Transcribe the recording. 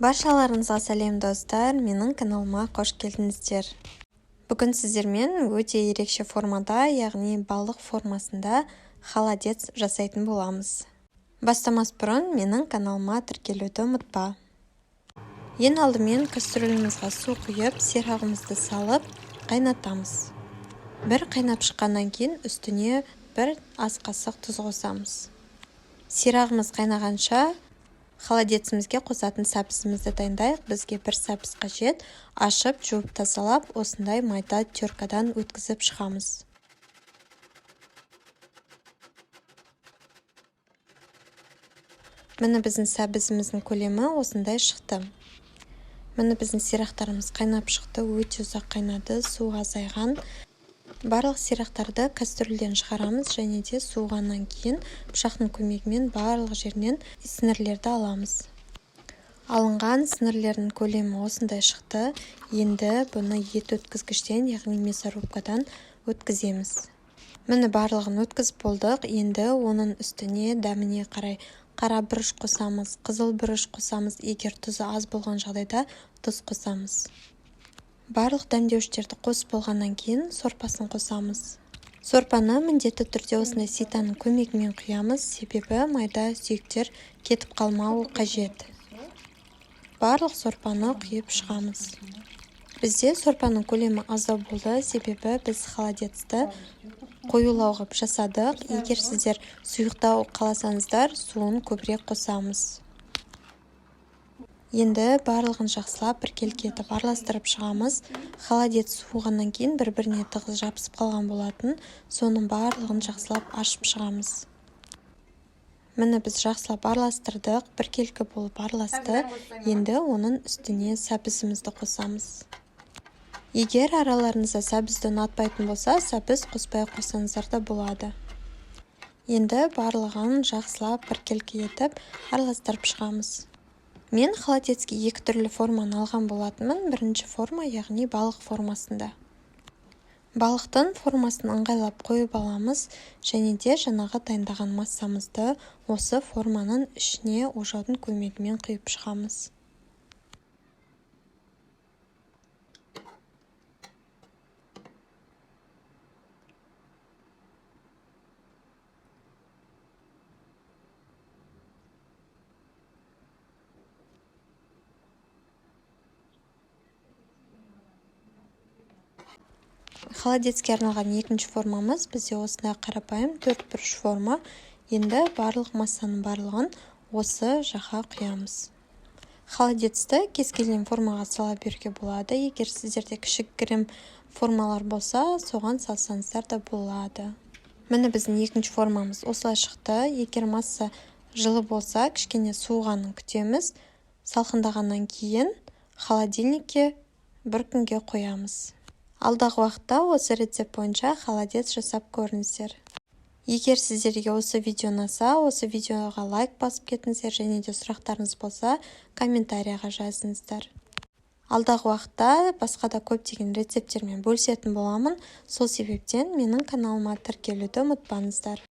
Баршаларыңызға сәлем достар, менің каналыма қош келдіңіздер. Бүгін сіздермен өте ерекше формада, яғни балық формасында холодец жасайтын боламыз. Бастамас бұрын менің каналыма тіркелуді ұмытпа. Ең алдымен кастрюлемізге су құйып, сирағымызды салып, қайнатамыз. Бір қайнап шыққаннан кейін үстіне бір ас қасық тұз қосамыз. Сирағымыз қайнағанша холодецімізге қосатын сәбізімізді дайындайық. Бізге бір сәбіз қажет. Ашып, жуып тазалап, осындай майда теркадан өткізіп шығамыз. Міне біздің сәбізіміздің көлемі осындай шықты. Міне біздің сирақтарымыз қайнап шықты, өте ұзақ қайнады, су азайған. Барлық сирақтарды кастрюльден шығарамыз және де суығаннан кейін пышақтың көмегімен барлық жерінен сіңірлерді аламыз. Алынған сіңірлердің көлемі осындай шықты. Енді бұны ет өткізгіштен, яғни мясорубкадан өткіземіз. Міне барлығын өткізіп болдық. Енді оның үстіне дәміне қарай қара бұрыш қосамыз, қызыл бұрыш қосамыз. Егер тұзы аз болған жағдайда тұз қосамыз. Барлық дәмдеуіштерді қосып болғаннан кейін сорпасын қосамыз. Сорпаны міндетті түрде осындай ситаның көмегімен құямыз, себебі майда сүйектер кетіп қалмауы қажет. Барлық сорпаны құйып шығамыз. Бізде сорпаның көлемі аздау болды, себебі біз холодецті қоюлау ғып жасадық. Егер сіздер сұйықтау қаласаңыздар, суын көбірек қосамыз. Енді барлығын жақсылап біркелкі етіп араластырып шығамыз. Холодец суығаннан кейін бір-біріне тығыз жабысып қалған болатын. Соның барлығын жақсылап ашып шығамыз. Міне біз жақсылап араластырдық, біркелкі болып араласты. Енді оның үстіне сәбізімізді қосамыз. Егер араларыңызда сәбізді ұнатпайтын болса, сәбіз қоспай қойсаңыздар да болады. Енді барлығын жақсылап біркелкі етіп араластырып шығамыз. Мен холодецке екі түрлі форманы алған болатынмын. Бірінші форма, яғни балық формасында. Балықтың формасын ыңғайлап қойып аламыз және де жаңағы дайындаған массамызды осы форманың ішіне ожаудың көмегімен құйып шығамыз. Холодецке арналған екінші формамыз бізде осындай қарапайым төрт бұрыш форма. Енді барлық массаның барлығын осы жаққа құямыз. Холодецті кез келген формаға сала беруге болады. Егер сіздерде кішігірім формалар болса, соған салсаңыздар да болады. Міне біздің екінші формамыз осылай шықты. Егер масса жылы болса, кішкене суығанын күтеміз. Салқындағаннан кейін холодильникке бір күнге қоямыз. Алдағы уақытта осы рецепт бойынша холодец жасап көріңіздер. Егер сіздерге осы видео ұнаса, осы видеоға лайк басып кетіңіздер және де сұрақтарыңыз болса, комментарияға жазыңыздар. Алдағы уақытта басқа да көптеген рецепттермен бөлісетін боламын. Сол себептен менің каналыма тіркелуді ұмытпаңыздар.